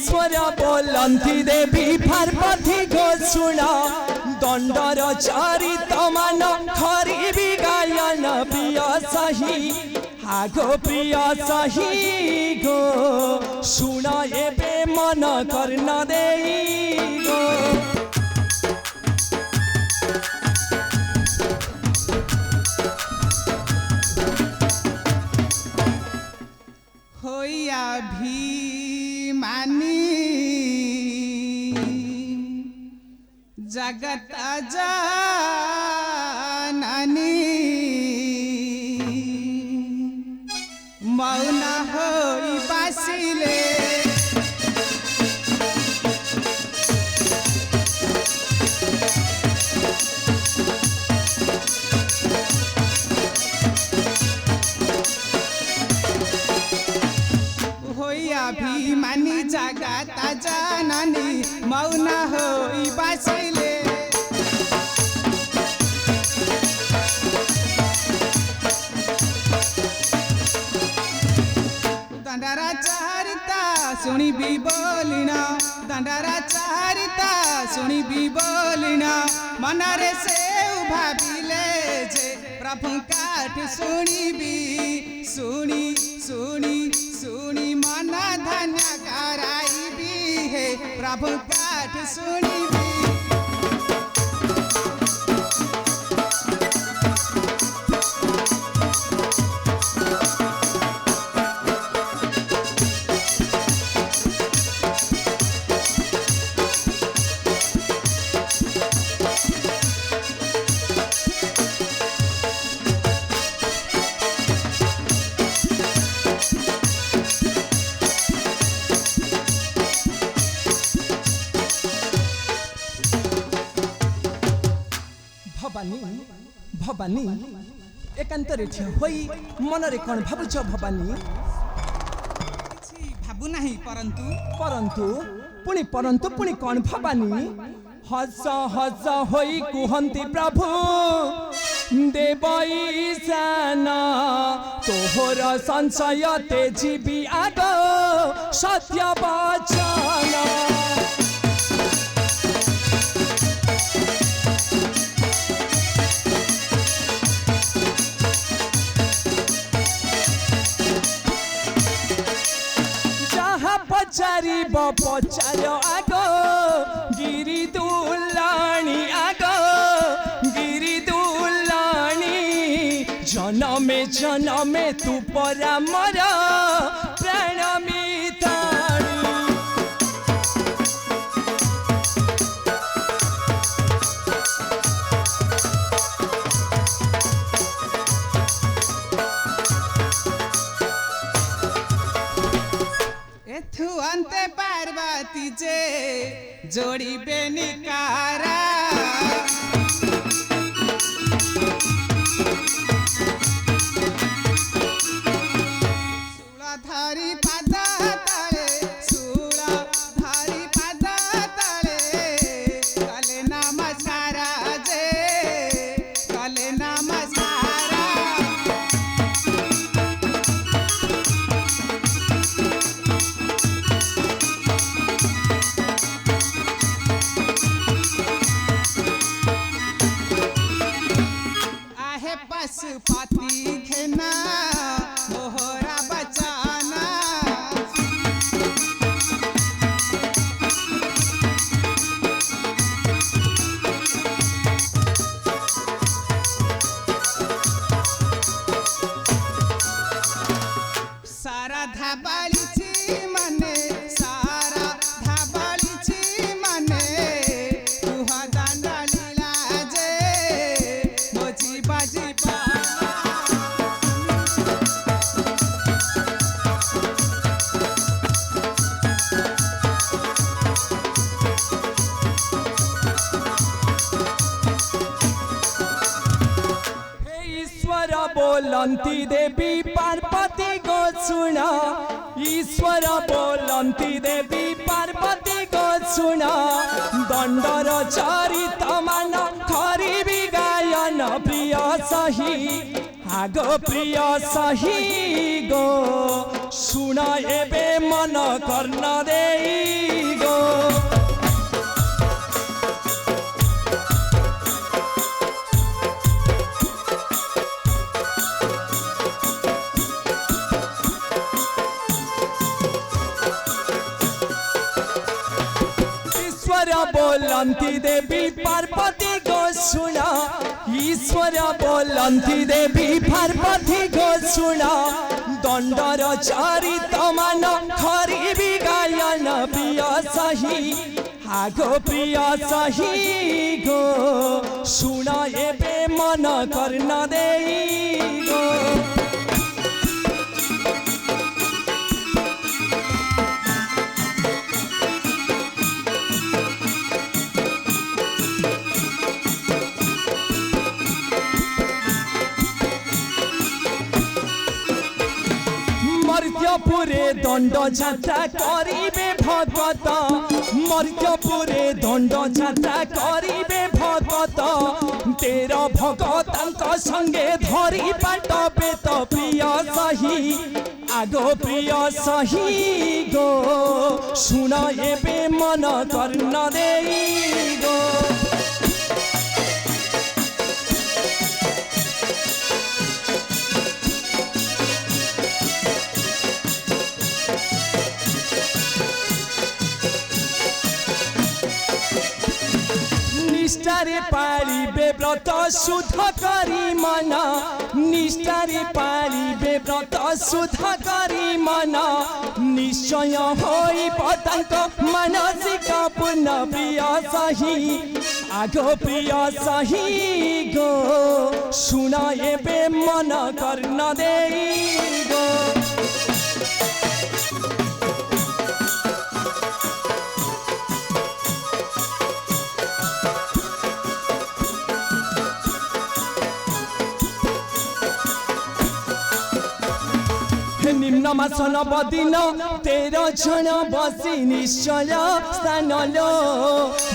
ईश्वर बोलती देवी पार्वती गो सुना दंडर चरित मान खरिबी गायन प्रिय सही आगो प्रिय सही गो सुन एबे मन कर्ण देई गो होइया अभिमानी जगत जननी मौन होई बासिले अभिमानी जगत जननी मौन होई बासिले दंडरा चारिता सुनी भी बोलिना दंडरा चारिता सुनी भी बोलिना मनरे से भाविले जे प्रभु काठ सुनी भी सुनी सुनी सुनी मन धन्य कराई भी है प्रभु काठ सुनी भी भवानी एकांतरे ठिया होई मनरे कोन भाबुछ भवानी भाबु नहीं परंतु पुणी कोन भवानी हस हस होई कुहंती प्रभु देवई साना तोहर संशय तेजीबी आग सत्य वचन पचारिब पचार आग गिरी दुलाणी आग गिरी दुलाणी जनमे तू परा मर प्राण मिताणी एथु अंते पार्वती जे जोड़ी बेनिकारा सूलाधारी पादा तले सूलाधारी पादा तले कले नमस्कारा जे कले नमस्कारा पशुपति घेना मोहरा बचाना सारा धाबाली छी मने सारा धाबाली छी मने तुहा दांडा लीला जे मोजी बाजी बोलती देवी पार्वती गो सुना ईश्वर बोलती देवी पार्वती गो सुना दंडर चरित मान खरिबी गायन प्रिय सही आगो प्रिय सही गो सुन एबे मन कर्ण देई ईश्वर बोलंती देवी पार्वती को सुना ईश्वर बोलंती देवी पार्वती को सुना दंडर चरित मान खरिबी गायन प्रिय सही आगो प्रिय सही गो सुन एबे मन गर्न देई गो मर्त्यपुरे दंड जात्रा करिबे भगत मर्त्यपुरे दंड जात्रा करिबे भगत तेर भगतंक संगे धरी पाटबे तो प्रिय सही आगो प्रिय सही गो सुन एबे मन गर्न देई गो निष्ठारे पालिबे व्रत शुद्ध करी मन निष्ठारे पालिबे व्रत शुद्ध करी मन निश्चय होई पतंक मानसिक पुण्य प्रिय सही आगो प्रिय सही गो सुन एबे मन गर्न देई गो निम्न मासन बदिन 13 जन बसी निश्चय स्थान लो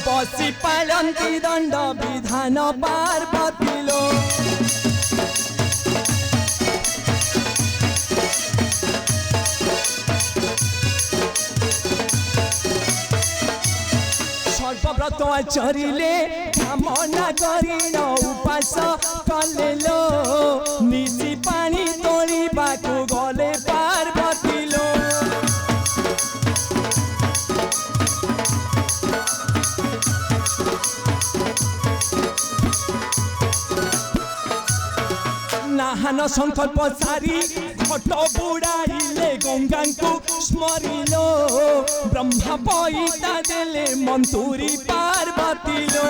बसी पालन्ती दण्ड विधान पार्वती लो सर्वव्रत आचरिले कामना गरिन उपास कलेलो निसी पानी तोडिबाको गले पार्वती लो नाहान संकल्प सारी घट बुड़ाइले गंगाको स्मरिलो ब्रह्मा पैता देले मन्तुरी पार्वती लो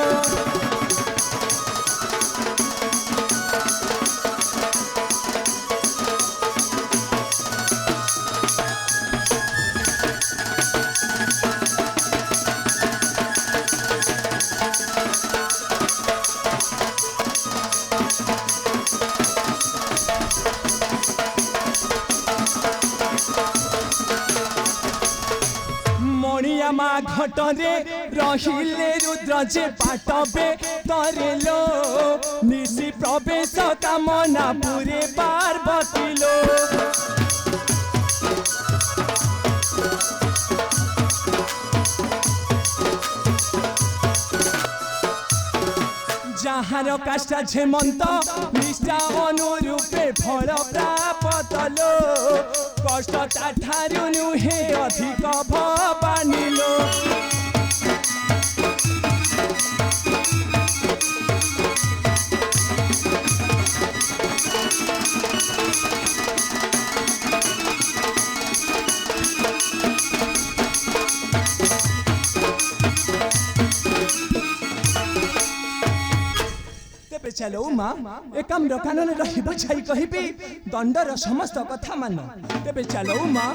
मणियामा घटरे रहिले रुद्र जे पाटबे तरेलो निसी प्रवेश कामना पुरे पार्वती लो जहाँ काष्टा झेमंत निष्ठा अनुरूपे फल प्राप्त लो कष्ट ठारू नुहे अधिक भवानी लो चलो माँ एक कानून रही बुझाई कहबी दंडर समस्त कथा मान तेबे चलो माँ।